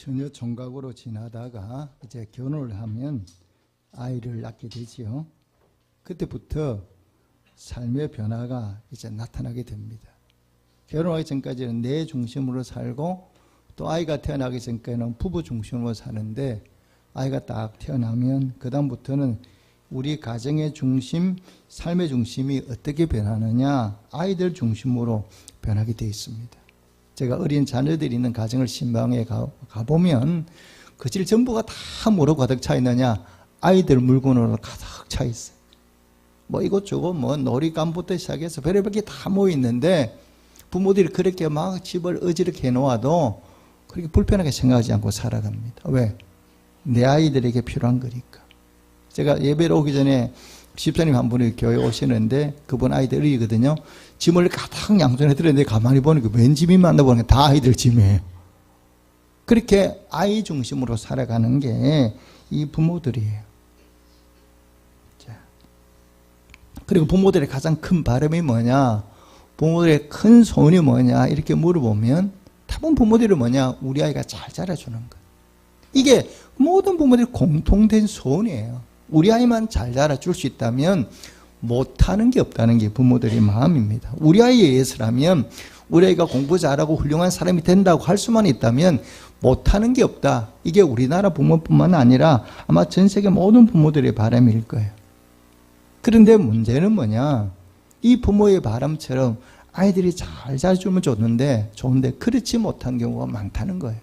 처녀 총각으로 지나다가 이제 결혼을 하면 아이를 낳게 되지요. 그때부터 삶의 변화가 이제 나타나게 됩니다. 결혼하기 전까지는 내 중심으로 살고 또 아이가 태어나기 전까지는 부부 중심으로 사는데 아이가 딱 태어나면 그 다음부터는 우리 가정의 중심, 삶의 중심이 어떻게 변하느냐, 아이들 중심으로 변하게 되어 있습니다. 제가 어린 자녀들이 있는 가정을 신방에 가보면 그 집 전부가 다 뭐로 가득 차 있느냐, 아이들 물건으로 가득 차 있어요. 뭐 이것저것 뭐 놀이감부터 시작해서 별의별 게 다 모여 있는데 부모들이 그렇게 막 집을 어지럽게 해놓아도 그렇게 불편하게 생각하지 않고 살아갑니다. 왜? 내 아이들에게 필요한 거니까. 제가 예배로 오기 전에 집사님 한 분이 교회 오시는데 그분 아이들 어리거든요. 짐을 가득 양손에 들었는데 가만히 보니까 웬 짐이 많나 보니까 다 아이들 짐이에요. 그렇게 아이 중심으로 살아가는 게 이 부모들이에요. 자, 그리고 부모들의 가장 큰 바람이 뭐냐, 부모들의 큰 소원이 뭐냐 이렇게 물어보면 다분 부모들이 뭐냐, 우리 아이가 잘 자라주는 것. 이게 모든 부모들이 공통된 소원이에요. 우리 아이만 잘 자라줄 수 있다면 못하는 게 없다는 게 부모들의 마음입니다. 우리 아이에 의해서라면 우리 아이가 공부 잘하고 훌륭한 사람이 된다고 할 수만 있다면 못하는 게 없다. 이게 우리나라 부모뿐만 아니라 아마 전 세계 모든 부모들의 바람일 거예요. 그런데 문제는 뭐냐, 이 부모의 바람처럼 아이들이 잘 자라주면 좋은데 그렇지 못한 경우가 많다는 거예요.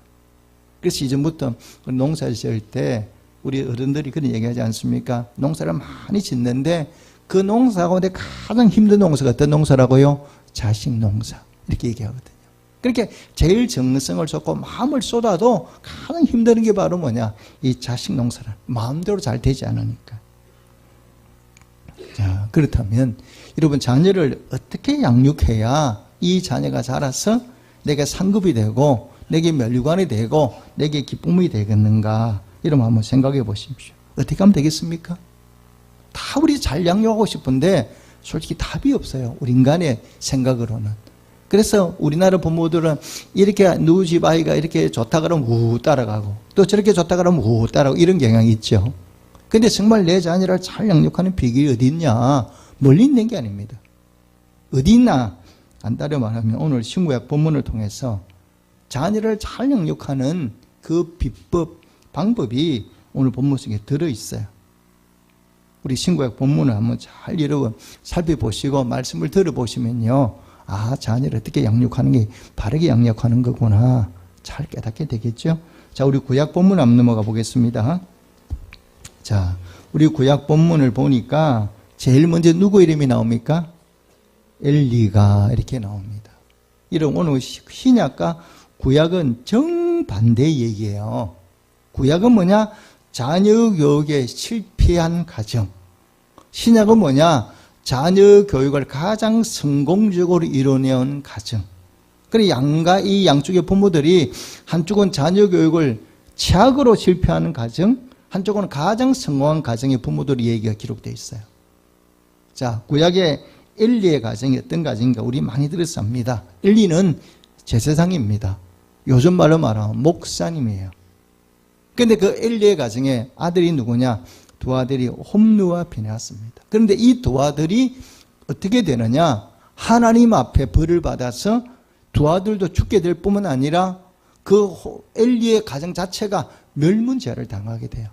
그래서 이전부터 농사 지을 때 우리 어른들이 그런 얘기하지 않습니까? 농사를 많이 짓는데 그 농사 가운데 가장 힘든 농사가 어떤 농사라고요? 자식 농사. 이렇게 얘기하거든요. 그렇게 제일 정성을 쏟고 마음을 쏟아도 가장 힘든 게 바로 뭐냐? 이 자식 농사를 마음대로 잘 되지 않으니까. 자, 그렇다면 여러분, 자녀를 어떻게 양육해야 이 자녀가 자라서 내게 상급이 되고 내게 멸류관이 되고 내게 기쁨이 되겠는가? 이러면 한번 생각해 보십시오. 어떻게 하면 되겠습니까? 다 우리 잘 양육하고 싶은데 솔직히 답이 없어요. 우리 인간의 생각으로는. 그래서 우리나라 부모들은 이렇게 누구 집 아이가 이렇게 좋다 그러면 우 따라가고 또 저렇게 좋다 그러면 우 따라가고 이런 경향이 있죠. 근데 정말 내 자녀를 잘 양육하는 비결이 어디 있냐? 멀리 있는 게 아닙니다. 어디 있나? 간단히 말하면 오늘 신구약 본문을 통해서 자녀를 잘 양육하는 그 비법, 방법이 오늘 본문 속에 들어있어요. 우리 신구약 본문을 한번 잘 여러분 살펴보시고 말씀을 들어보시면요, 아, 자녀를 어떻게 양육하는 게 바르게 양육하는 거구나 잘 깨닫게 되겠죠. 자, 우리 구약 본문 한번 넘어가 보겠습니다. 자, 우리 구약 본문을 보니까 제일 먼저 누구 이름이 나옵니까? 엘리가 이렇게 나옵니다. 이런 오늘 신약과 구약은 정반대의 얘기예요. 구약은 뭐냐? 자녀 교육에 실패한 가정. 신약은 뭐냐? 자녀 교육을 가장 성공적으로 이뤄내온 가정. 그래, 이 양쪽의 부모들이 한쪽은 자녀 교육을 최악으로 실패하는 가정, 한쪽은 가장 성공한 가정의 부모들의 얘기가 기록되어 있어요. 자, 구약의 엘리의 가정이 어떤 가정인가 우리 많이 들어서 압니다. 엘리는 제사장입니다. 요즘 말로 말하면 목사님이에요. 그런데 그 엘리의 가정에 아들이 누구냐? 두 아들이 홈느와 비느하스입니다. 그런데 이 두 아들이 어떻게 되느냐? 하나님 앞에 벌을 받아서 두 아들도 죽게 될 뿐만 아니라 그 엘리의 가정 자체가 멸문죄를 당하게 돼요.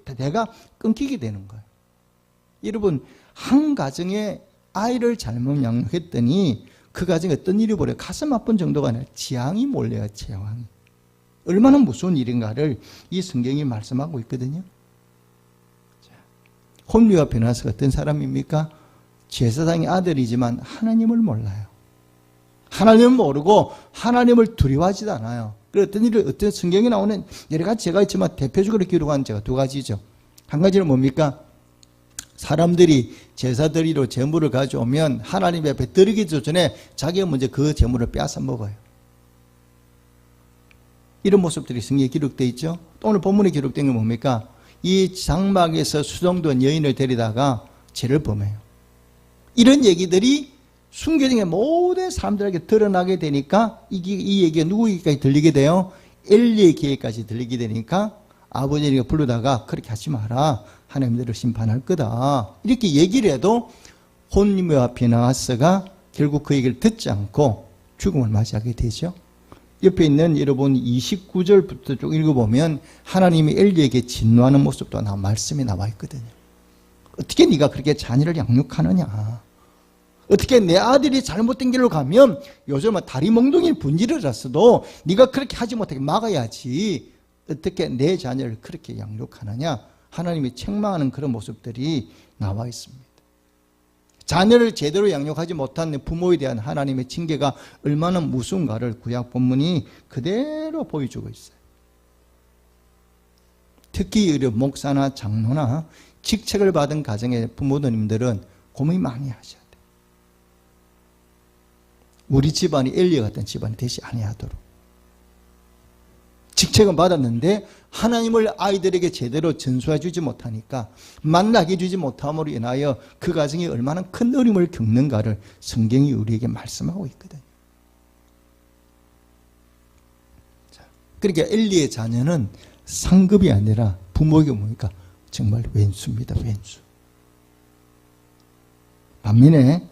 대가 끊기게 되는 거예요. 여러분, 한 가정에 아이를 잘못 양육했더니 그 가정에 어떤 일이 벌어요? 가슴 아픈 정도가 아니라 재앙이 몰려요. 재앙이. 얼마나 무서운 일인가를 이 성경이 말씀하고 있거든요. 홈리와 비느하스가 어떤 사람입니까? 제사장의 아들이지만 하나님을 몰라요. 하나님을 모르고 하나님을 두려워하지도 않아요. 그래서 어떤 성경에 나오는 여러 가지 제가 있지만 대표적으로 기록한 제가 두 가지죠. 한 가지는 뭡니까? 사람들이 제사 드리러 제물을 가져오면 하나님 앞에 드리기 전에 자기가 먼저 그 제물을 빼앗아 먹어요. 이런 모습들이 성경에 기록되어 있죠. 또 오늘 본문에 기록된 게 뭡니까? 이 장막에서 수종된 여인을 데리다가 죄를 범해요. 이런 얘기들이 순교중에 모든 사람들에게 드러나게 되니까 이 얘기가 누구에게까지 들리게 돼요? 엘리의 계획까지 들리게 되니까 아버지가 부르다가 그렇게 하지 마라. 하나님 너를 심판할 거다. 이렇게 얘기를 해도 혼미와 비나하스가 결국 그 얘기를 듣지 않고 죽음을 맞이하게 되죠. 옆에 있는 여러분 29절부터 쭉 읽어보면 하나님이 엘리에게 진노하는 모습도 말씀이 나와 있거든요. 어떻게 네가 그렇게 자녀를 양육하느냐. 어떻게 내 아들이 잘못된 길로 가면 요즘은 다리 몽둥이 분지를 잤어도 네가 그렇게 하지 못하게 막아야지. 어떻게 내 자녀를 그렇게 양육하느냐. 하나님이 책망하는 그런 모습들이 나와 있습니다. 자녀를 제대로 양육하지 못한 부모에 대한 하나님의 징계가 얼마나 무서운가를 구약 본문이 그대로 보여주고 있어요. 특히 우리 목사나 장로나 직책을 받은 가정의 부모님들은 고민 많이 하셔야 돼요. 우리 집안이 엘리 같은 집안이 되지 아니하도록. 직책은 받았는데 하나님을 아이들에게 제대로 전수해 주지 못하니까 만나게 주지 못함으로 인하여 그 가정이 얼마나 큰 어려움을 겪는가를 성경이 우리에게 말씀하고 있거든요. 그러니까 엘리의 자녀는 상급이 아니라 부모에게 뭡니까? 정말 왼수입니다. 왼수. 반면에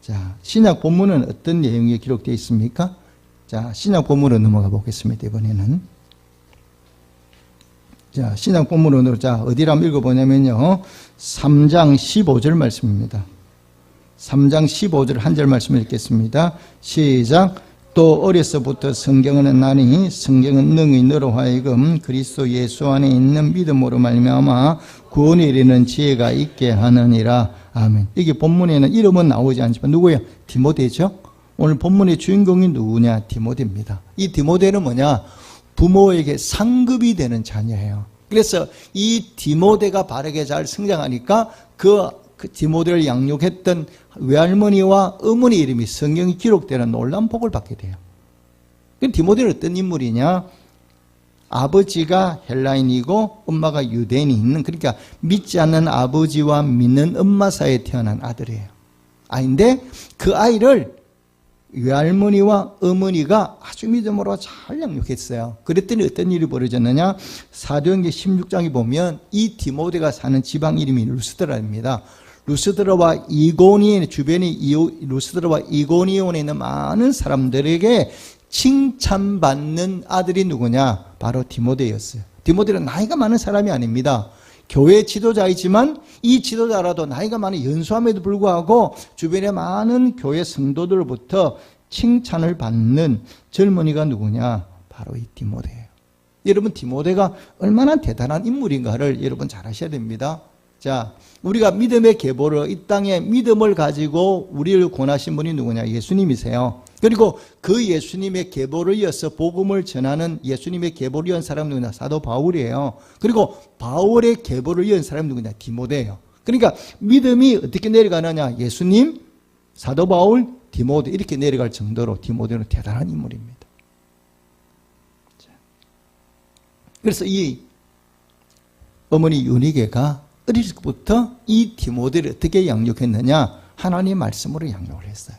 자, 신약 본문은 어떤 내용이 기록되어 있습니까? 자, 신약 본문으로 넘어가 보겠습니다. 이번에는 자, 신약 본문으로 자, 어디를 한번 읽어보냐면요. 3장 15절 말씀입니다. 3장 15절 한 절 말씀을 읽겠습니다. 시작. 또 어려서부터 성경을 나니 성경은 능히 너로 하여금 그리스도 예수 안에 있는 믿음으로 말미암아 구원에 이르는 지혜가 있게 하느니라. 아멘. 이게 본문에는 이름은 나오지 않지만 누구예요? 디모데죠. 오늘 본문의 주인공이 누구냐? 디모데입니다. 이 디모데는 뭐냐? 부모에게 상급이 되는 자녀예요. 그래서 이 디모데가 바르게 잘 성장하니까 그 디모데를 양육했던 외할머니와 어머니 이름이 성경이 기록되는 놀라운 복을 받게 돼요. 디모데는 어떤 인물이냐? 아버지가 헬라인이고 엄마가 유대인이 그러니까 믿지 않는 아버지와 믿는 엄마 사이에 태어난 아들이에요. 아인데 그 아이를 외할머니와 어머니가 아주 믿음으로 잘 양육했어요. 그랬더니 어떤 일이 벌어졌느냐? 사도행전 16장에 보면 이 디모데가 사는 지방 이름이 루스드라입니다. 루스드라와 이고니온 주변에 루스드라와 이고니온에 있는 많은 사람들에게 칭찬받는 아들이 누구냐? 바로 디모데였어요. 디모데는 나이가 많은 사람이 아닙니다. 교회 지도자이지만 이 지도자라도 나이가 많은 연수함에도 불구하고 주변에 많은 교회 성도들로부터 칭찬을 받는 젊은이가 누구냐? 바로 이 디모데예요. 여러분 디모데가 얼마나 대단한 인물인가를 여러분 잘 아셔야 됩니다. 자, 우리가 믿음의 계보를 이 땅에 믿음을 가지고 우리를 권하신 분이 누구냐? 예수님이세요. 그리고 그 예수님의 계보를 이어서 복음을 전하는 예수님의 계보를 이은 사람은 누구냐? 사도 바울이에요. 그리고 바울의 계보를 이은 사람은 누구냐? 디모데예요. 그러니까 믿음이 어떻게 내려가느냐? 예수님, 사도 바울, 디모데 이렇게 내려갈 정도로 디모데는 대단한 인물입니다. 그래서 이 어머니 유니게가 어릴 때부터 이 디모데를 어떻게 양육했느냐? 하나님의 말씀으로 양육을 했어요.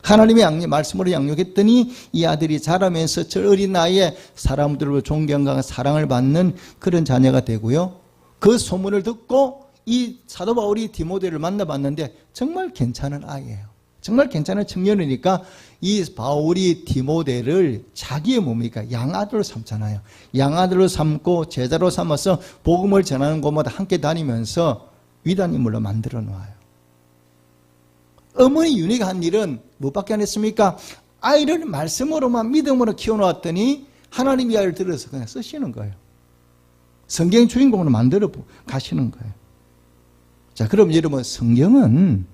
하나님의 말씀으로 양육했더니 이 아들이 자라면서 저 어린 나이에 사람들로 존경과 사랑을 받는 그런 자녀가 되고요. 그 소문을 듣고 이 사도 바울이 디모데를 만나봤는데 정말 괜찮은 아이예요. 정말 괜찮은 청년이니까 이 바울이 디모데를 자기의 뭡니까? 양아들로 삼잖아요. 양아들로 삼고 제자로 삼아서 복음을 전하는 곳마다 함께 다니면서 위대한 인물로 만들어 놓아요. 어머니 유니가 한 일은 뭐밖에 안 했습니까? 아이를 말씀으로만 믿음으로 키워놓았더니 하나님이 아이를 들어서 그냥 쓰시는 거예요. 성경 주인공으로 만들어 가시는 거예요. 자, 그럼 여러분 성경은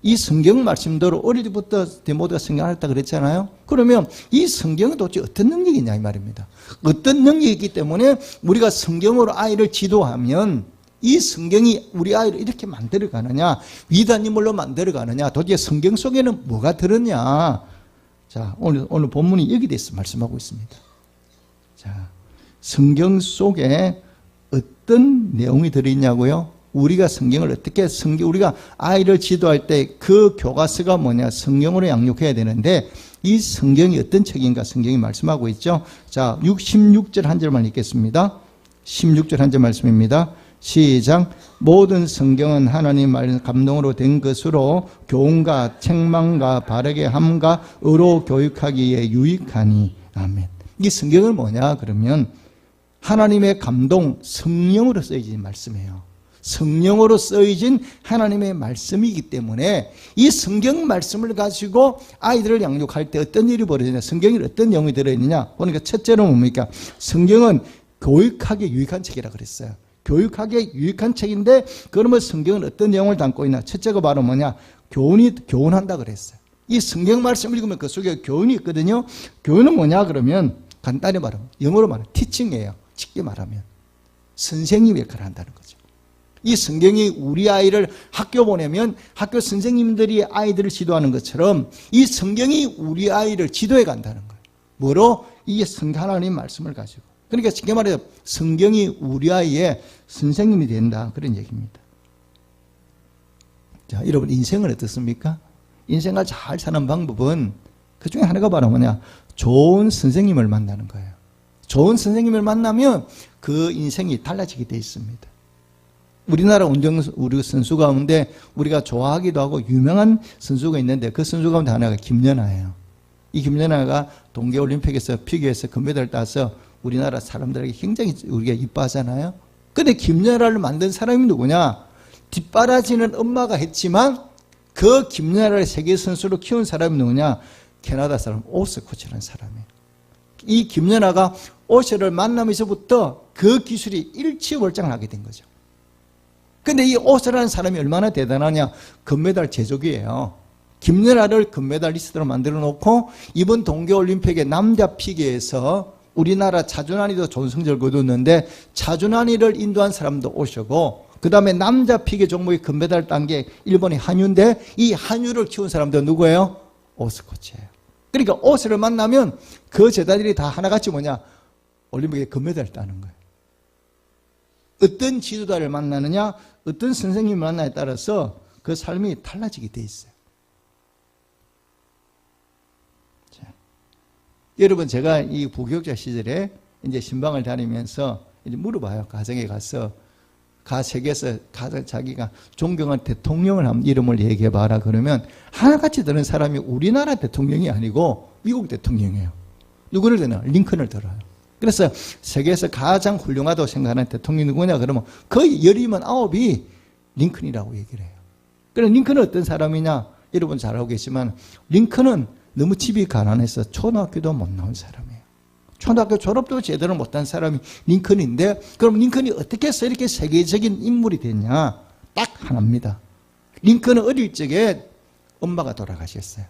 이 성경 말씀대로 어릴 때부터 디모데가 성경을 했다 그랬잖아요. 그러면 이 성경은 도대체 어떤 능력이냐 이 말입니다. 어떤 능력이 있기 때문에 우리가 성경으로 아이를 지도하면 이 성경이 우리 아이를 이렇게 만들어가느냐, 위대한 인물로 만들어가느냐, 도대체 성경 속에는 뭐가 들었냐. 자, 오늘 본문이 여기 대해서 말씀하고 있습니다. 자, 성경 속에 어떤 내용이 들어있냐고요? 우리가 성경을 어떻게 우리가 아이를 지도할 때 그 교과서가 뭐냐? 성경으로 양육해야 되는데 이 성경이 어떤 책인가? 성경이 말씀하고 있죠. 자, 16절 한 절만 읽겠습니다. 16절 한 절 말씀입니다. 시작. 모든 성경은 하나님 말 감동으로 된 것으로 교훈과 책망과 바르게 함과 의로 교육하기에 유익하니. 아멘. 이 성경은 뭐냐? 그러면 하나님의 감동, 성령으로 쓰여진 말씀이에요. 성령으로 쓰여진 하나님의 말씀이기 때문에 이 성경 말씀을 가지고 아이들을 양육할 때 어떤 일이 벌어지냐, 성경에 어떤 내용이 들어있느냐. 그러니까 첫째로 뭡니까? 성경은 교육하기에 유익한 책이라 그랬어요. 교육하기에 유익한 책인데 그러면 성경은 어떤 내용을 담고 있나? 첫째가 바로 뭐냐? 교훈한다 그랬어요. 이 성경 말씀 읽으면 그 속에 교훈이 있거든요. 교훈은 뭐냐 그러면 간단히 말하면 영어로 말하면 티칭이에요. 쉽게 말하면 선생님 역할을 한다는 거죠. 이 성경이 우리 아이를 학교 보내면 학교 선생님들이 아이들을 지도하는 것처럼 이 성경이 우리 아이를 지도해 간다는 거예요. 뭐로? 이 하나님 말씀을 가지고. 그러니까 쉽게 말해서 성경이 우리 아이의 선생님이 된다, 그런 얘기입니다. 자, 여러분 인생은 어떻습니까? 인생을 잘 사는 방법은 그 중에 하나가 바로 뭐냐? 좋은 선생님을 만나는 거예요. 좋은 선생님을 만나면 그 인생이 달라지게 돼 있습니다. 우리나라 우리 선수 가운데 우리가 좋아하기도 하고 유명한 선수가 있는데 그 선수 가운데 하나가 김연아예요. 이 김연아가 동계올림픽에서 피겨에서 금메달을 따서 우리나라 사람들에게 굉장히 우리가 이뻐하잖아요. 근데 김연아를 만든 사람이 누구냐? 뒷바라지는 엄마가 했지만 그 김연아를 세계선수로 키운 사람이 누구냐? 캐나다 사람 오스 코치라는 사람이에요. 이 김연아가 오스를 만나면서부터 그 기술이 일취월장하게 된 거죠. 근데 이 오스라는 사람이 얼마나 대단하냐? 금메달 제조기예요. 김연아를 금메달리스트로 만들어 놓고 이번 동계올림픽의 남자 피겨에서 우리나라 차준환이도 좋은 성적을 거뒀는데 차준환이를 인도한 사람도 오시고 그 다음에 남자 피겨 종목의 금메달 딴 게 일본의 한유인데 이 한유를 키운 사람도 누구예요? 오스 코치예요. 그러니까 오스를 만나면 그 제자들이 다 하나같이 뭐냐? 올림픽에 금메달을 따는 거예요. 어떤 지도자를 만나느냐, 어떤 선생님을 만나에 따라서 그 삶이 달라지게 돼 있어요. 자, 여러분 제가 이 부교육자 시절에 이제 신방을 다니면서 이제 물어봐요. 가정에 가서 세계에서 가장 자기가 존경한 대통령을 한번 이름을 얘기해봐라 그러면 하나같이 드는 사람이 우리나라 대통령이 아니고 미국 대통령이에요. 누구를 드나? 링컨을 들어요. 그래서 세계에서 가장 훌륭하다고 생각하는 대통령이 누구냐 그러면 거의 10이면 9이 링컨이라고 얘기를 해요. 그래서 링컨은 어떤 사람이냐? 여러분 잘 알고 계시지만 링컨은 너무 집이 가난해서 초등학교도 못 나온 사람이에요. 초등학교 졸업도 제대로 못한 사람이 링컨인데 그럼 링컨이 어떻게 해서 이렇게 세계적인 인물이 됐냐? 딱 하나입니다. 링컨은 어릴 적에 엄마가 돌아가셨어요.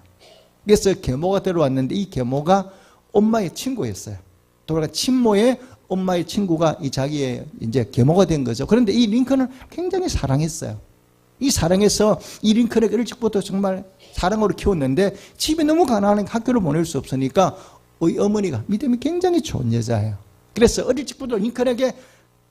그래서 계모가 들어왔는데 이 계모가 엄마의 친구였어요. 돌아가 친모의 엄마의 친구가 이 자기의 이제 계모가 된 거죠. 그런데 이 링컨을 굉장히 사랑했어요. 이 사랑해서 이 링컨을 어릴 적부터 정말 사랑으로 키웠는데 집이 너무 가난하니까 학교를 보낼 수 없으니까 어머니가 믿음이 굉장히 좋은 여자예요. 그래서 어릴 적부터 링컨에게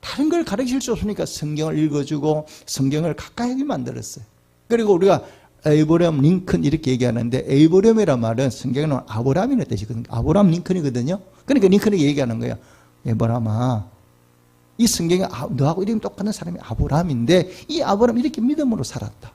다른 걸 가르칠 수 없으니까 성경을 읽어주고 성경을 가까이 하게 만들었어요. 그리고 우리가 에이브럼 링컨 이렇게 얘기하는데 에이브럼이란 말은 성경에는 아브라함이라는 뜻이거든요. 아브라함 링컨이거든요. 그러니까 링컨이 얘기하는 거예요. 에브라함아, 이 성경에 너하고 이름이 똑같은 사람이 아브라함인데 이 아브라함이 이렇게 믿음으로 살았다.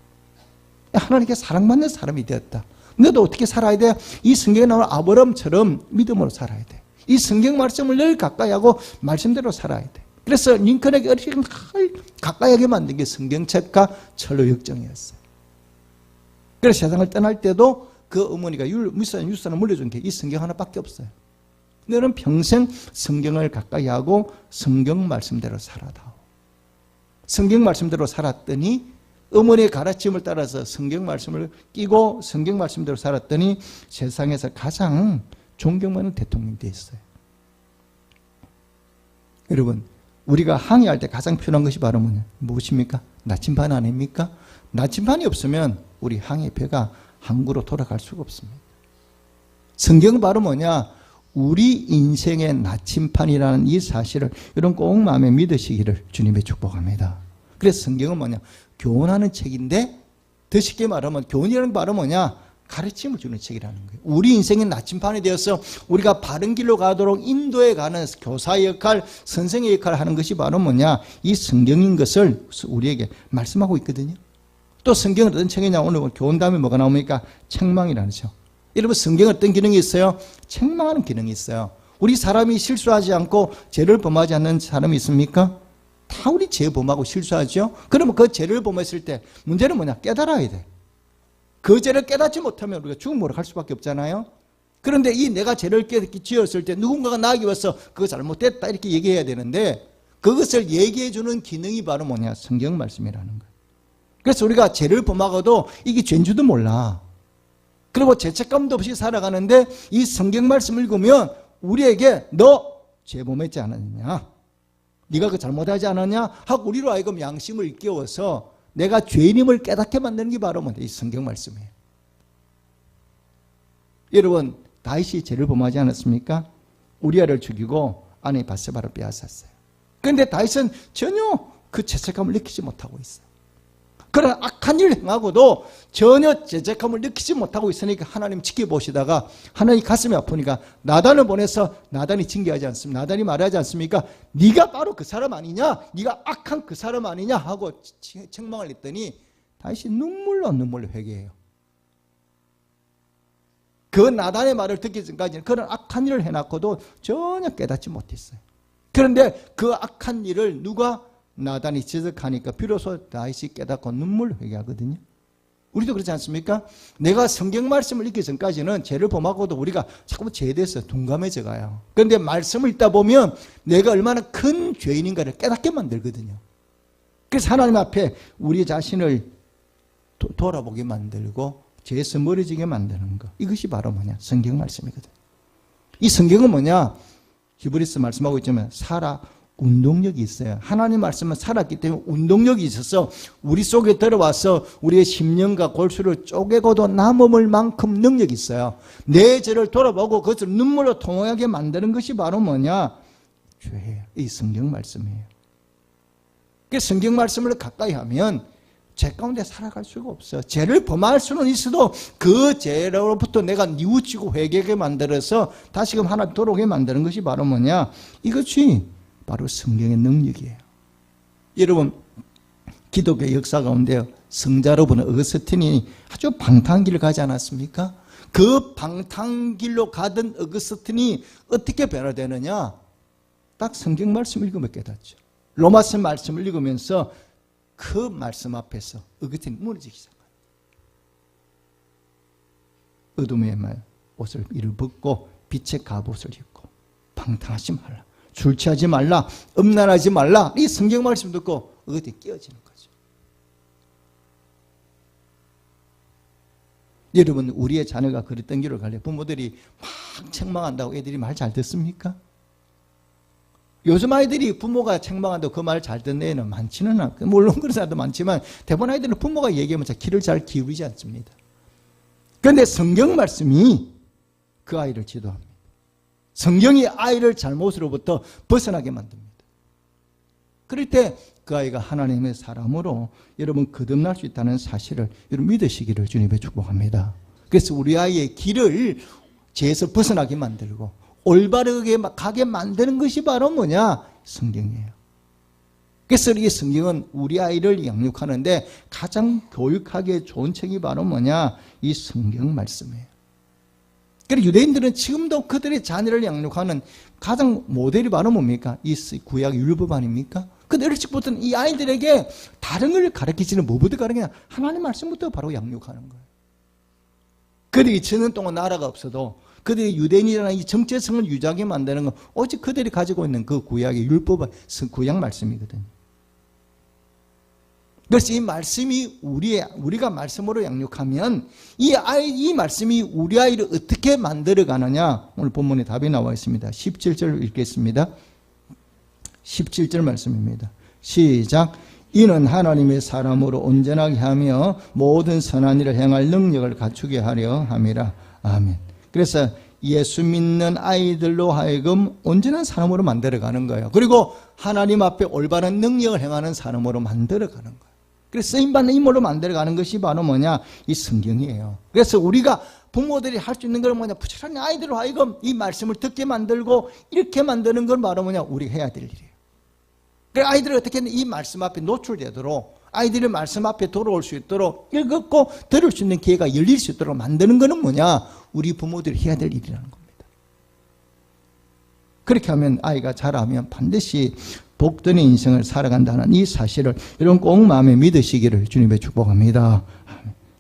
하나님께 사랑받는 사람이 되었다. 너도 어떻게 살아야 돼? 이 성경에 나오는 아브라함처럼 믿음으로 살아야 돼. 이 성경 말씀을 늘 가까이 하고 말씀대로 살아야 돼. 그래서 링컨에게 어떻게 가까이 하게 만든 게 성경책과 철로 역정이었어요. 그래서 세상을 떠날 때도 그 어머니가 유산을 물려준 게 이 성경 하나밖에 없어요. 너는 평생 성경을 가까이 하고 성경 말씀대로 살아다오. 성경 말씀대로 살았더니 어머니의 가르침을 따라서 성경 말씀을 끼고 성경 말씀대로 살았더니 세상에서 가장 존경받는 대통령이 됐어요. 여러분, 우리가 항해할 때 가장 필요한 것이 바로 무엇입니까? 나침반 아닙니까? 나침반이 없으면 우리 항해배가 항구로 돌아갈 수가 없습니다. 성경은 바로 뭐냐? 우리 인생의 나침반이라는 이 사실을 여러분 꼭 마음에 믿으시기를 주님의 축복합니다. 그래서 성경은 뭐냐? 교훈하는 책인데 더 쉽게 말하면 교훈이라는 말은 뭐냐? 가르침을 주는 책이라는 거예요. 우리 인생의 나침반이 되어서 우리가 바른 길로 가도록 인도해 가는 교사의 역할, 선생의 역할을 하는 것이 바로 뭐냐? 이 성경인 것을 우리에게 말씀하고 있거든요. 또 성경은 어떤 책이냐? 오늘 교훈 다음에 뭐가 나옵니까? 책망이라는 책. 여러분 성경은 어떤 기능이 있어요? 책망하는 기능이 있어요. 우리 사람이 실수하지 않고 죄를 범하지 않는 사람이 있습니까? 다 우리 죄 범하고 실수하죠. 그러면 그 죄를 범했을 때 문제는 뭐냐? 깨달아야 돼. 그 죄를 깨닫지 못하면 우리가 죽음으로 갈 수밖에 없잖아요. 그런데 이 내가 죄를 지었을 때 누군가가 나에게 와서 그거 잘못됐다 이렇게 얘기해야 되는데 그것을 얘기해 주는 기능이 바로 뭐냐? 성경 말씀이라는 거예요. 그래서 우리가 죄를 범하고도 이게 죄인 줄도 몰라. 그리고 죄책감도 없이 살아가는데 이 성경 말씀을 읽으면 우리에게 너 죄 범했지 않았느냐? 네가 그 잘못하지 않았냐? 하고 우리로 하여금 양심을 일깨워서 내가 죄인임을 깨닫게 만드는 게 바로 이 성경 말씀이에요. 여러분 다윗이 죄를 범하지 않았습니까? 우리아를 죽이고 아내 바세바를 빼앗았어요. 그런데 다윗은 전혀 그 죄책감을 느끼지 못하고 있어요. 그런 악한 일을 행하고도 전혀 죄책감을 느끼지 못하고 있으니까 하나님 지켜보시다가 하나님 가슴이 아프니까 나단을 보내서 나단이 징계하지 않습니까? 나단이 말하지 않습니까? 네가 바로 그 사람 아니냐? 네가 악한 그 사람 아니냐? 하고 책망을 했더니 다윗이 눈물로 회개해요. 그 나단의 말을 듣기 전까지는 그런 악한 일을 해놨고도 전혀 깨닫지 못했어요. 그런데 그 악한 일을 누가 나단이 지적하니까 비로소 다윗이 깨닫고 눈물로 회개하거든요. 우리도 그렇지 않습니까? 내가 성경 말씀을 읽기 전까지는 죄를 범하고도 우리가 자꾸 죄에 대해서 둔감해져 가요. 그런데 말씀을 읽다 보면 내가 얼마나 큰 죄인인가를 깨닫게 만들거든요. 그래서 하나님 앞에 우리 자신을 돌아보게 만들고 죄에서 멀어지게 만드는 것. 이것이 바로 뭐냐? 성경 말씀이거든요. 이 성경은 뭐냐? 히브리서 말씀하고 있지만 운동력이 있어요. 하나님 말씀은 살았기 때문에 운동력이 있어서 우리 속에 들어와서 우리의 심령과 골수를 쪼개고도 남을 만큼 능력이 있어요. 내 죄를 돌아보고 그것을 눈물로 통하게 만드는 것이 바로 뭐냐? 죄예요. 이 성경 말씀이에요. 그 성경 말씀을 가까이 하면 죄 가운데 살아갈 수가 없어요. 죄를 범할 수는 있어도 그 죄로부터 내가 뉘우치고 회개하게 만들어서 다시금 하나님 돌아오게 만드는 것이 바로 뭐냐? 이것이 바로 성경의 능력이에요. 여러분 기독교 역사 가운데 성자로 보는 어거스틴이 아주 방탕길을 가지 않았습니까? 그 방탕길로 가던 어거스틴이 어떻게 변화되느냐? 딱 성경 말씀 읽으면 깨닫죠. 로마서 말씀을 읽으면서 그 말씀 앞에서 어거스틴이 무너지기 시작해요. 어둠의 옷을 이를 벗고 빛의 갑옷을 입고 방탕하지 말라. 술 취하지 말라, 음란하지 말라. 이 성경 말씀 듣고 어거스틴이 깨어지는 거죠. 여러분 우리의 자녀가 그랬던 길을 갈래 부모들이 막 책망한다고 애들이 말 잘 듣습니까? 요즘 아이들이 부모가 책망한다고 그 말 잘 듣는 애는 많지는 않고 물론 그런 사람도 많지만 대부분 아이들은 부모가 얘기하면 귀를 잘 기울이지 않습니다. 그런데 성경 말씀이 그 아이를 지도합니다. 성경이 아이를 잘못으로부터 벗어나게 만듭니다. 그럴 때 그 아이가 하나님의 사람으로 여러분 거듭날 수 있다는 사실을 여러분 믿으시기를 주님의 축복합니다. 그래서 우리 아이의 길을 죄에서 벗어나게 만들고 올바르게 가게 만드는 것이 바로 뭐냐? 성경이에요. 그래서 이 성경은 우리 아이를 양육하는데 가장 교육하기에 좋은 책이 바로 뭐냐? 이 성경 말씀이에요. 그래서 유대인들은 지금도 그들의 자녀를 양육하는 가장 모델이 바로 뭡니까? 이 구약 율법 아닙니까? 근데 어릴 적부터는 이 아이들에게 다른 걸 가르치지는 뭐부터 가르치냐? 하나님 말씀부터 바로 양육하는 거예요. 그들이 2000년 동안 나라가 없어도 그들이 유대인이라는 이 정체성을 유지하게 만드는 건 오직 그들이 가지고 있는 그 구약의 율법, 구약 말씀이거든요. 그래서 이 말씀이 우리가 말씀으로 양육하면 이 말씀이 우리 아이를 어떻게 만들어 가느냐? 오늘 본문에 답이 나와 있습니다. 17절 읽겠습니다. 17절 말씀입니다. 시작. 이는 하나님의 사람으로 온전하게 하며 모든 선한 일을 행할 능력을 갖추게 하려 함이라. 아멘. 그래서 예수 믿는 아이들로 하여금 온전한 사람으로 만들어가는 거예요. 그리고 하나님 앞에 올바른 능력을 행하는 사람으로 만들어가는 거예요. 그래서 쓰임받는 인물로 만들어가는 것이 바로 뭐냐? 이 성경이에요. 그래서 우리가 부모들이 할 수 있는 건 뭐냐? 부지런히 아이들로 하여금 이 말씀을 듣게 만들고 이렇게 만드는 건 바로 뭐냐? 우리가 해야 될 일이에요. 그래서 아이들을 어떻게 이 말씀 앞에 노출되도록, 아이들이 말씀 앞에 돌아올 수 있도록, 읽고 들을 수 있는 기회가 열릴 수 있도록 만드는 것은 뭐냐? 우리 부모들이 해야 될 일이라는 겁니다. 그렇게 하면 아이가 자라면 반드시 복되는 인생을 살아간다는 이 사실을 여러분 꼭 마음에 믿으시기를 주님의 축복합니다.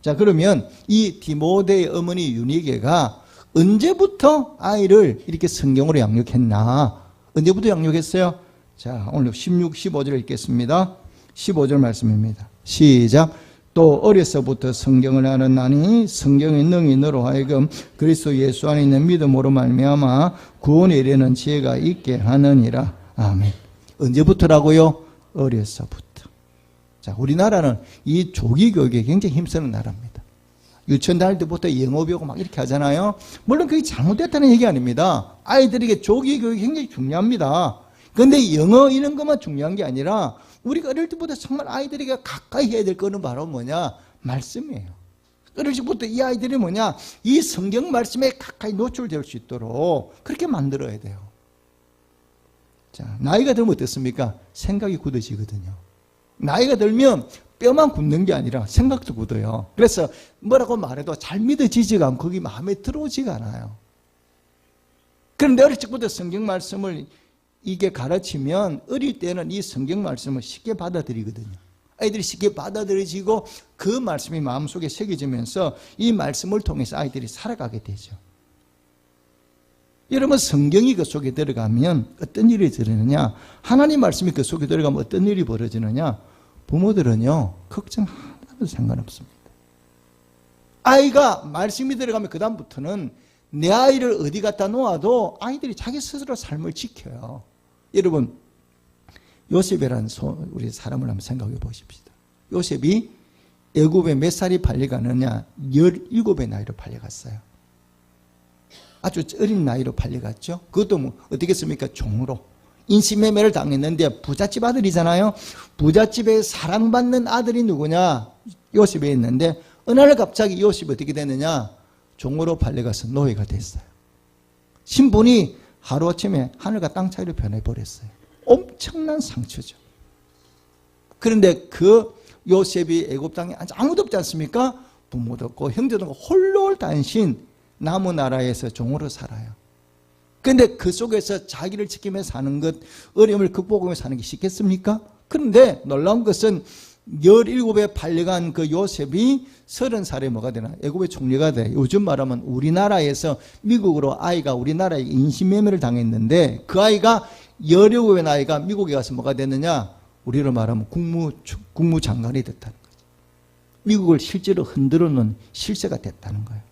자, 그러면 이 디모데의 어머니 유니게가 언제부터 아이를 이렇게 성경으로 양육했나? 언제부터 양육했어요? 자, 오늘 16, 15절 읽겠습니다. 15절 말씀입니다. 시작. 또 어려서부터 성경을 알았나니 성경의 능히 너로 하여금 그리스도 예수 안에 있는 믿음으로 말미암아 구원에 이르는 지혜가 있게 하느니라. 아멘. 언제부터라고요? 어려서부터. 자, 우리나라는 이 조기 교육에 굉장히 힘쓰는 나라입니다. 유치원 다닐 때부터 영어 배우고 막 이렇게 하잖아요. 물론 그게 잘못됐다는 얘기 아닙니다. 아이들에게 조기 교육이 굉장히 중요합니다. 그런데 영어 이런 것만 중요한 게 아니라 우리가 어릴 때부터 정말 아이들에게 가까이 해야 될 거는 바로 뭐냐? 말씀이에요. 어릴 때부터 이 아이들이 뭐냐? 이 성경 말씀에 가까이 노출될 수 있도록 그렇게 만들어야 돼요. 자, 나이가 들면 어떻습니까? 생각이 굳어지거든요. 나이가 들면 뼈만 굳는 게 아니라 생각도 굳어요. 그래서 뭐라고 말해도 잘 믿어지지가 않고 그게 마음에 들어오지가 않아요. 그런데 어릴 적부터 성경 말씀을 이게 가르치면 어릴 때는 이 성경 말씀을 쉽게 받아들이거든요. 아이들이 쉽게 받아들여지고 그 말씀이 마음속에 새겨지면서 이 말씀을 통해서 아이들이 살아가게 되죠. 여러분, 성경이 그 속에 들어가면 어떤 일이 벌어지느냐? 하나님 말씀이 그 속에 들어가면 어떤 일이 벌어지느냐? 부모들은요, 걱정 하나도 상관없습니다. 아이가 말씀이 들어가면 그 다음부터는 내 아이를 어디 갖다 놓아도 아이들이 자기 스스로 삶을 지켜요. 여러분, 요셉이라는 우리 사람을 한번 생각해 보십시다. 요셉이 애굽에 몇 살이 팔려가느냐? 17의 나이로 팔려갔어요. 아주 어린 나이로 팔려갔죠. 그것도 뭐 어떻게 했습니까? 종으로. 인신매매를 당했는데 부잣집 아들이잖아요. 부잣집에 사랑받는 아들이 누구냐? 요셉이 있는데 어느 날 갑자기 요셉이 어떻게 됐느냐? 종으로 팔려가서 노예가 됐어요. 신분이 하루아침에 하늘과 땅 차이로 변해버렸어요. 엄청난 상처죠. 그런데 그 요셉이 애굽 땅에 아무도 없지 않습니까? 부모도 없고 형제도 없고 홀로 단신 남은 나라에서 종으로 살아요. 그런데 그 속에서 자기를 지키며 사는 것, 어려움을 극복하며 사는 게 쉽겠습니까? 그런데 놀라운 것은 17에 팔려간 그 요셉이 30살에 뭐가 되나? 애굽의 총리가 돼. 요즘 말하면 우리나라에서 미국으로 아이가 우리나라에 인신매매를 당했는데 그 아이가 17의 나이가 미국에 가서 뭐가 됐느냐? 우리로 말하면 국무장관이 됐다는 거죠. 미국을 실제로 흔들어 놓은 실세가 됐다는 거예요.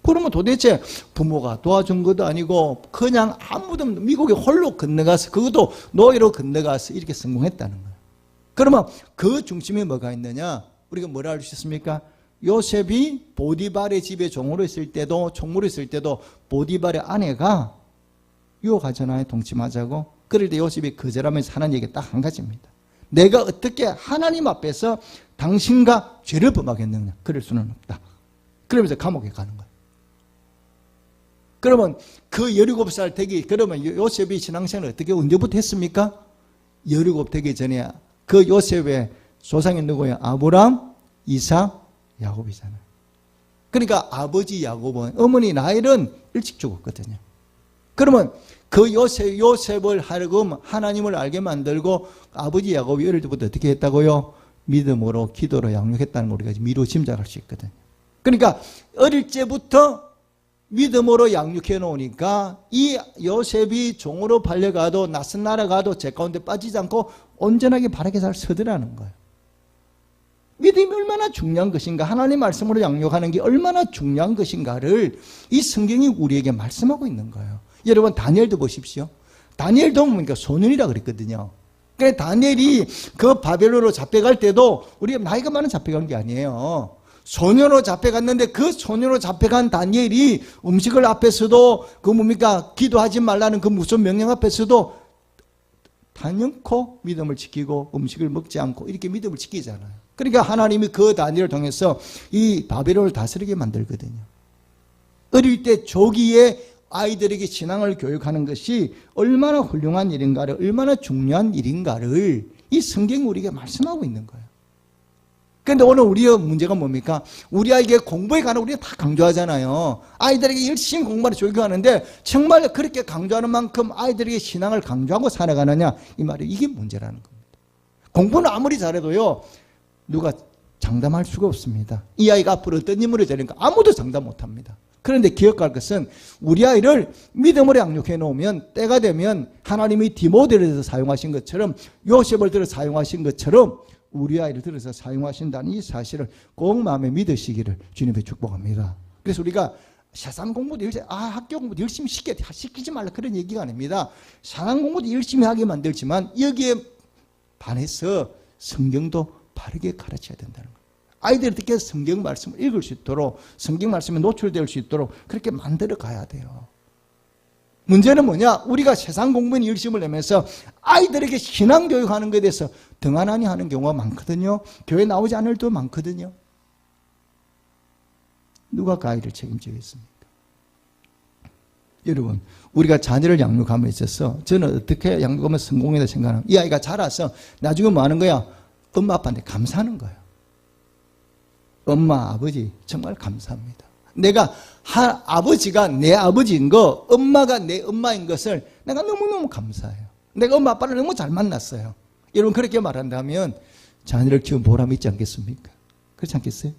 그러면 도대체 부모가 도와준 것도 아니고 그냥 아무도 미국에 홀로 건너가서 그것도 노예로 건너가서 이렇게 성공했다는 거예요. 그러면 그 중심에 뭐가 있느냐? 우리가 뭐라 할 수 있습니까? 요셉이 보디발의 집에 종으로 있을 때도 총무로 있을 때도 보디발의 아내가 유혹하잖아요. 동침하자고. 그럴 때 요셉이 거절하면서 하는 얘기가 딱 한 가지입니다. 내가 어떻게 하나님 앞에서 당신과 죄를 범하겠느냐? 그럴 수는 없다. 그러면서 감옥에 가는 거예요. 그러면 그 17살 되기, 그러면 요셉이 신앙생활을 어떻게 언제부터 했습니까? 17 되기 전에 그 요셉의 조상이 누구예요? 아브람, 이삭, 야곱이잖아요. 그러니까 아버지 야곱은 어머니 라헬은 일찍 죽었거든요. 그러면 그 요셉을 하여금 하나님을 알게 만들고 아버지 야곱이 어릴 때부터 어떻게 했다고요? 믿음으로 기도로 양육했다는 걸 우리가 미루 짐작할 수 있거든요. 그러니까 어릴 때부터 믿음으로 양육해 놓으니까 이 요셉이 종으로 팔려가도 낯선 나라 가도 제 가운데 빠지지 않고 온전하게 바르게 잘 서더라는 거예요. 믿음이 얼마나 중요한 것인가, 하나님 말씀으로 양육하는 게 얼마나 중요한 것인가를 이 성경이 우리에게 말씀하고 있는 거예요. 여러분, 다니엘도 보십시오. 다니엘도 보니까 소년이라 그랬거든요. 그러니까 다니엘이 그 바벨론으로 잡혀갈 때도 우리가 나이가 많은 잡혀간 게 아니에요. 소년으로 잡혀갔는데 그 소년으로 잡혀간 다니엘이 음식을 앞에서도 그 뭡니까 기도하지 말라는 그 무슨 명령 앞에서도 단연코 믿음을 지키고 음식을 먹지 않고 이렇게 믿음을 지키잖아요. 그러니까 하나님이 그 다니엘을 통해서 이 바벨론을 다스리게 만들거든요. 어릴 때 조기에 아이들에게 신앙을 교육하는 것이 얼마나 훌륭한 일인가를, 얼마나 중요한 일인가를 이 성경이 우리에게 말씀하고 있는 거예요. 그런데 오늘 우리의 문제가 뭡니까? 우리 아이에게 공부에 관한 우리가 다 강조하잖아요. 아이들에게 열심히 공부하는 조교하는데 정말 그렇게 강조하는 만큼 아이들에게 신앙을 강조하고 살아가느냐, 이 말이 이게 문제라는 겁니다. 공부는 아무리 잘해도요, 누가 장담할 수가 없습니다. 이 아이가 앞으로 어떤 인물이 되는가 아무도 장담 못합니다. 그런데 기억할 것은 우리 아이를 믿음으로 양육해 놓으면 때가 되면 하나님이 디모데를 들어서 사용하신 것처럼, 요셉을 들어서 사용하신 것처럼 우리 아이를 들어서 사용하신다는 이 사실을 꼭 마음에 믿으시기를 주님의 축복합니다. 그래서 우리가 세상 공부도 열심히, 학교 공부도 열심히 시키지 말라 그런 얘기가 아닙니다. 세상 공부도 열심히 하게 만들지만 여기에 반해서 성경도 바르게 가르쳐야 된다는 거예요. 아이들이 어떻게 성경 말씀을 읽을 수 있도록, 성경 말씀에 노출될 수 있도록 그렇게 만들어 가야 돼요. 문제는 뭐냐? 우리가 세상 공부에 열심을 내면서 아이들에게 신앙 교육하는 것에 대해서 등한하니 하는 경우가 많거든요. 교회 나오지 않을 때도 많거든요. 누가 그 아이를 책임지겠습니까? 여러분, 우리가 자녀를 양육함에 있어서 저는 어떻게 양육하면 성공이다 생각하면, 이 아이가 자라서 나중에 뭐 하는 거야? 엄마 아빠한테 감사하는 거예요. 엄마 아버지 정말 감사합니다. 내가 아버지가 내 아버지인 거, 엄마가 내 엄마인 것을 내가 너무너무 감사해요. 내가 엄마 아빠를 너무 잘 만났어요. 여러분, 그렇게 말한다면 자녀를 키운 보람이 있지 않겠습니까? 그렇지 않겠어요?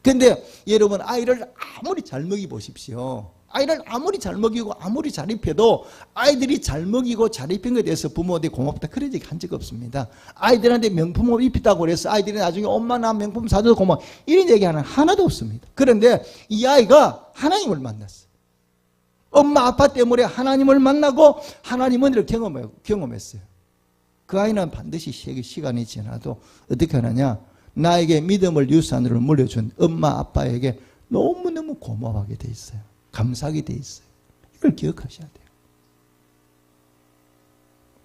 근데 여러분, 아이를 아무리 잘 먹이 보십시오. 아이를 아무리 잘 먹이고 아무리 잘 입혀도 아이들이 잘 먹이고 잘 입힌 것에 대해서 부모한테 고맙다 그런 얘기 한 적 없습니다. 아이들한테 명품을 입혔다고 그래서 아이들이 나중에 엄마 나 명품 사줘서 고마워 이런 얘기 하나도 없습니다. 그런데 이 아이가 하나님을 만났어요. 엄마 아빠 때문에 하나님을 만나고 하나님 은혜를 경험했어요. 그 아이는 반드시 시간이 지나도 어떻게 하느냐, 나에게 믿음을 유산으로 물려준 엄마 아빠에게 너무너무 고마워하게 돼 있어요. 감사하게 돼 있어요. 이걸 기억하셔야 돼요.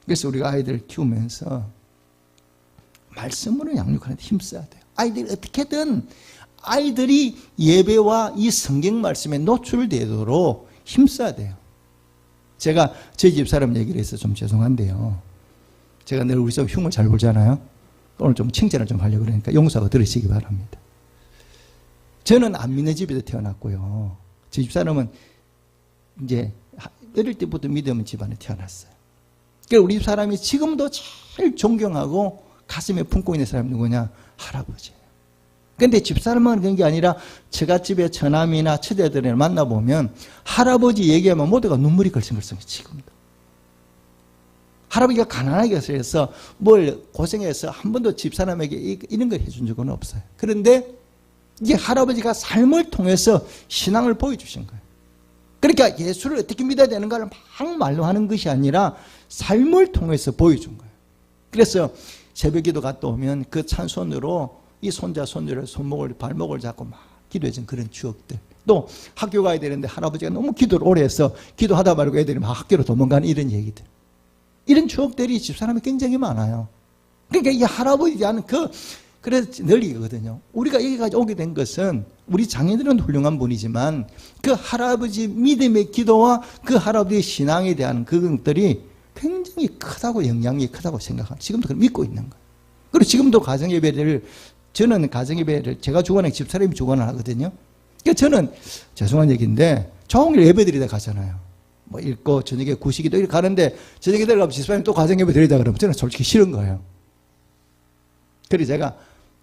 그래서 우리가 아이들을 키우면서 말씀으로 양육하는 데 힘써야 돼요. 아이들이 어떻게든 아이들이 예배와 이 성경 말씀에 노출되도록 힘써야 돼요. 제가 저희 집사람 얘기를 해서 좀 죄송한데요. 제가 늘 우리 집 흉을 잘 보잖아요. 오늘 좀 칭찬을 좀 하려고 그러니까 용서가 들으시기 바랍니다. 저는 안 믿는 집에서 태어났고요. 제 집사람은 이제 어릴 때부터 믿음의 집안에 태어났어요. 그러니까 우리 집사람이 지금도 제일 존경하고 가슴에 품고 있는 사람이 누구냐? 할아버지예요. 그런데 집사람은 그런 게 아니라 처갓집의 처남이나 처제들을 만나보면 할아버지 얘기하면 모두가 눈물이 걸성걸성해요. 지금도. 할아버지가 가난하게 해서 뭘 고생해서 한 번도 집사람에게 이런 걸 해준 적은 없어요. 그런데 이게 할아버지가 삶을 통해서 신앙을 보여주신 거예요. 그러니까 예수를 어떻게 믿어야 되는가를 막 말로 하는 것이 아니라 삶을 통해서 보여준 거예요. 그래서 새벽기도 갔다 오면 그 찬송으로 이 손자 손녀를 손목을 발목을 잡고 막 기도해준 그런 추억들. 또 학교 가야 되는데 할아버지가 너무 기도를 오래 해서 기도하다 말고 애들이 막 학교로 도망가는 이런 얘기들. 이런 추억들이 집사람이 굉장히 많아요. 그러니까 이 할아버지에 대한 그래서 늘 얘기거든요. 우리가 여기까지 오게 된 것은 우리 장인들은 훌륭한 분이지만 그 할아버지 믿음의 기도와 그 할아버지의 신앙에 대한 그것들이 굉장히 크다고, 영향이 크다고 생각합니다. 지금도 그걸 믿고 있는 거예요. 그리고 지금도 가정예배를, 저는 가정예배를 제가 주관하고 집사람이 주관을 하거든요. 그러니까 저는 죄송한 얘기인데 종일 예배드리다 가잖아요. 뭐 읽고 저녁에 구시기도 이렇게 가는데 저녁에 들어가면 집사람이 또 가정예배 드리다 그러면 저는 솔직히 싫은 거예요. 그래서 제가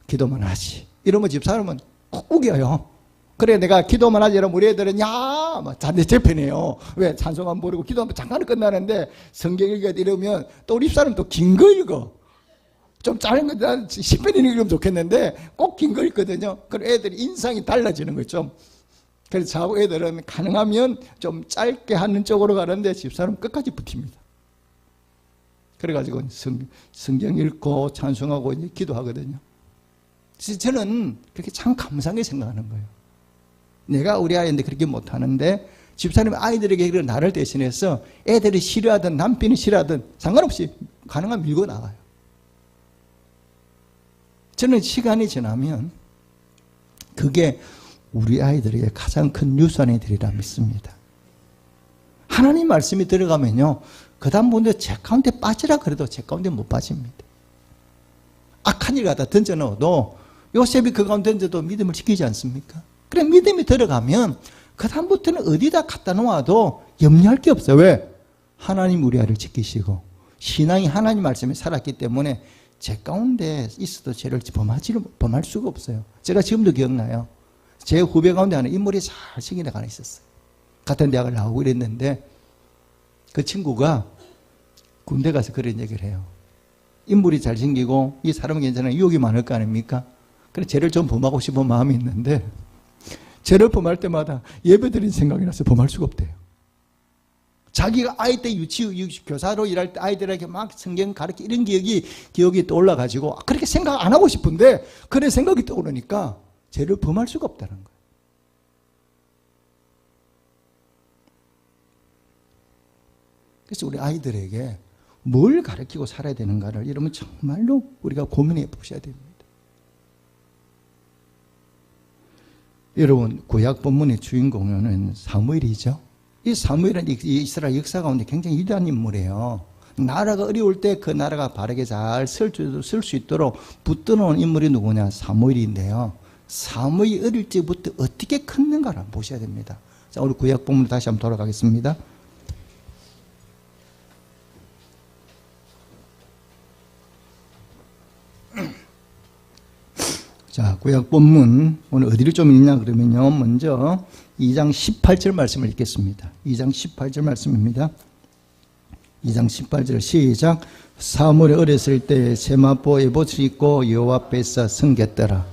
기도만 하지. 이러면 집사람은 꼭 우겨요. 그래, 내가 기도만 하지. 이러면 우리 애들은, 야, 막 잔대 제 편이에요. 왜? 찬송 안 부르고 기도하면 잠깐 끝나는데 성경 읽어야 이러면 또 우리 집사람은 또 긴 거 읽어. 좀 짧은 거, 난 10편 읽으면 좋겠는데 꼭 긴 거 읽거든요. 그럼 애들이 인상이 달라지는 거죠. 그래서 자고 애들은 가능하면 좀 짧게 하는 쪽으로 가는데 집사람은 끝까지 버팁니다. 그래가지고 성경 읽고 찬송하고 이제 기도하거든요. 그래서 저는 그렇게 참 감사하게 생각하는 거예요. 내가 우리 아이인데 그렇게 못하는데 집사님이 아이들에게 나를 대신해서 애들이 싫어하든 남편이 싫어하든 상관없이 가능하면 밀고 나가요. 저는 시간이 지나면 그게 우리 아이들에게 가장 큰 유산이 되리라 믿습니다. 하나님 말씀이 들어가면요, 그 다음부터 제 가운데 빠지라 그래도 제 가운데 못 빠집니다. 악한 일 갖다 던져 넣어도 요셉이 그 가운데 던져도 믿음을 지키지 않습니까? 그래, 믿음이 들어가면 그 다음부터는 어디다 갖다 놓아도 염려할 게 없어요. 왜? 하나님 우리 아이를 지키시고 신앙이 하나님 말씀에 살았기 때문에 제 가운데 있어도 죄를 범할 수가 없어요. 제가 지금도 기억나요. 제 후배 가운데 하나 인물이 잘생긴 애가 하나 있었어요. 같은 대학을 나오고 이랬는데 그 친구가 군대 가서 그런 얘기를 해요. 인물이 잘생기고 이 사람은 괜찮아요. 유혹이 많을 거 아닙니까? 그래서 죄를 좀 범하고 싶은 마음이 있는데 죄를 범할 때마다 예배드린 생각이 나서 범할 수가 없대요. 자기가 아이 때 교사로 일할 때 아이들에게 막 성경 가르치 이런 기억이 떠올라가지고 그렇게 생각 안 하고 싶은데 그런 생각이 떠오르니까 죄를 범할 수가 없다는 거예요. 그래서 우리 아이들에게 뭘 가르치고 살아야 되는가를 여러분 정말로 우리가 고민해 보셔야 됩니다. 여러분 구약 본문의 주인공은 사무엘이죠. 이 사무엘은 이스라엘 역사 가운데 굉장히 위대한 인물이에요. 나라가 어려울 때 그 나라가 바르게 잘 쓸 수 있도록 붙들어놓은 인물이 누구냐? 사무엘인데요. 사무엘이 어릴 때부터 어떻게 컸는가를 한번 보셔야 됩니다. 자, 우리 구약 본문 다시 한번 돌아가겠습니다. 자, 구약 본문 오늘 어디를 좀 읽냐 그러면요, 먼저 2장 18절 말씀을 읽겠습니다. 2장 18절 말씀입니다. 2장 18절 시작. 사무엘이 어렸을 때 세마포 에봇을 입고 여호와 앞에서 섬겼더라.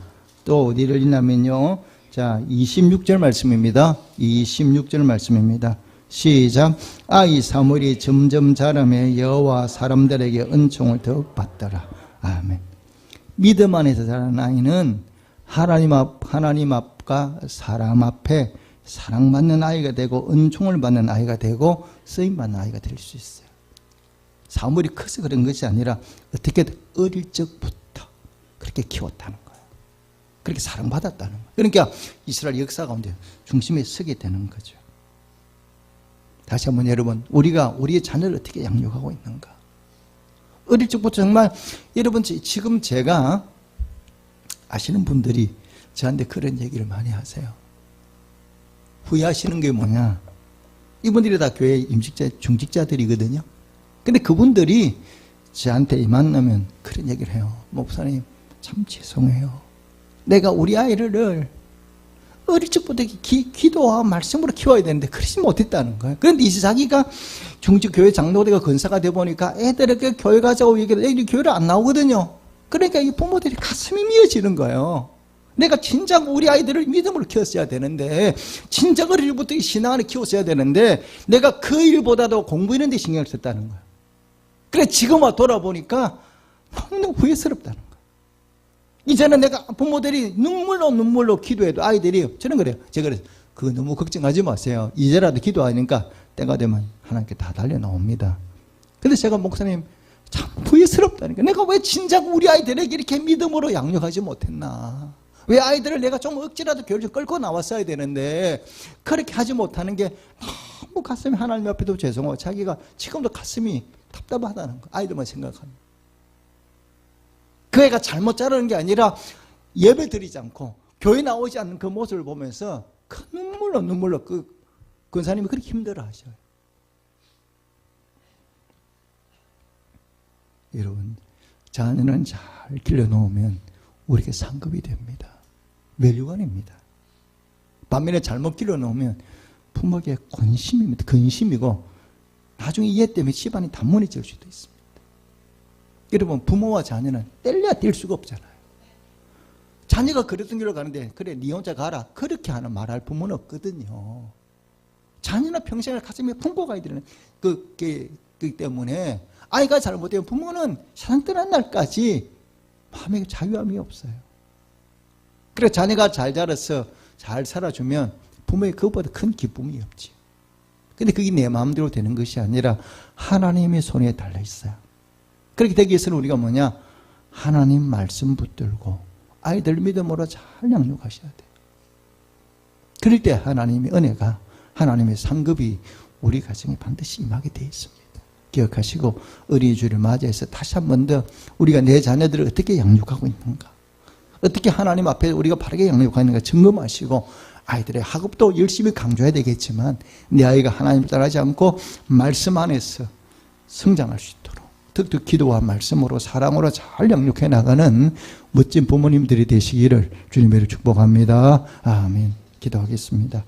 또 어디를 읽냐면요, 자 26절 말씀입니다. 26절 말씀입니다. 시작. 아이 사무엘이 점점 자라며 여호와 사람들에게 은총을 더욱 받더라. 아멘. 믿음 안에서 자라는 아이는 하나님 앞과 사람 앞에 사랑받는 아이가 되고 은총을 받는 아이가 되고 쓰임받는 아이가 될 수 있어요. 사무엘이 커서 그런 것이 아니라 어떻게든 어릴 적부터 그렇게 키웠다는 거예요. 그렇게 사랑받았다는 거예요. 그러니까 이스라엘 역사 가운데 중심에 서게 되는 거죠. 다시 한번 여러분, 우리가 우리의 자녀를 어떻게 양육하고 있는가? 어릴 적부터 정말 여러분, 지금 제가 아시는 분들이 저한테 그런 얘기를 많이 하세요. 후회하시는 게 뭐냐? 이분들이 다 교회 임직자, 중직자들이거든요. 근데 그분들이 저한테 만나면 그런 얘기를 해요. 목사님, 참 죄송해요. 내가 우리 아이를 어릴 적부터 기도와 말씀으로 키워야 되는데 그러지 못했다는 거예요. 그런데 이제 자기가 중직교회 장로대가 권사가 되어 보니까 애들에게 교회 가자고 얘기해도 애들이 교회를 안 나오거든요. 그러니까 이 부모들이 가슴이 미어지는 거예요. 내가 진작 우리 아이들을 믿음으로 키웠어야 되는데, 진작 어릴 때부터 신앙을 키웠어야 되는데 내가 그 일보다도 공부 이런 데 신경을 썼다는 거예요. 그래 지금 와 돌아보니까 너무 후회스럽다는 거예요. 이제는 내가 부모들이 눈물로 기도해도 아이들이, 저는 그래요. 제가 그래서 그거 너무 걱정하지 마세요. 이제라도 기도하니까 때가 되면 하나님께 다 달려나옵니다. 근데 제가 목사님 참 후회스럽다니까. 내가 왜 진작 우리 아이들에게 이렇게 믿음으로 양육하지 못했나. 왜 아이들을 내가 좀 억지라도 교회를 끌고 나왔어야 되는데 그렇게 하지 못하는 게 너무 가슴이 하나님 앞에도 죄송하고 자기가 지금도 가슴이 답답하다는 거. 아이들만 생각합니다. 그 애가 잘못 자라는 게 아니라 예배 드리지 않고 교회 나오지 않는 그 모습을 보면서 큰 눈물로 그 권사님이 그렇게 힘들어 하셔요. 여러분, 자녀는 잘 길러놓으면 우리에게 상급이 됩니다. 멸류관입니다. 반면에 잘못 길러놓으면 부모에게 근심이고 나중에 이해 때문에 집안이 다 무너질 수도 있습니다. 여러분, 부모와 자녀는 뗄래야 뗄 수가 없잖아요. 자녀가 그랬던 길로 가는데 그래 니 혼자 가라 그렇게 하는 말할 부모는 없거든요. 자녀는 평생을 가슴에 품고 가야 되는 그렇기 때문에 아이가 잘못되면 부모는 세상 떠난 날까지 마음에 자유함이 없어요. 그래 자녀가 잘 자라서 잘 살아주면 부모의 그것보다 큰 기쁨이 없지. 근데 그게 내 마음대로 되는 것이 아니라 하나님의 손에 달려 있어요. 그렇게 되기 위해서는 우리가 뭐냐? 하나님 말씀 붙들고 아이들 믿음으로 잘 양육하셔야 돼요. 그럴 때 하나님의 은혜가, 하나님의 상급이 우리 가정에 반드시 임하게 되어 있습니다. 기억하시고 어린이주일을 맞이해서 다시 한 번 더 우리가 내 자녀들을 어떻게 양육하고 있는가, 어떻게 하나님 앞에 우리가 바르게 양육하는가 점검하시고, 아이들의 학업도 열심히 강조해야 되겠지만 내 아이가 하나님을 따르지 않고 말씀 안에서 성장할 수 있도록 특히 기도와 말씀으로 사랑으로 잘 양육해 나가는 멋진 부모님들이 되시기를 주님의 이름으로 축복합니다. 아멘. 기도하겠습니다.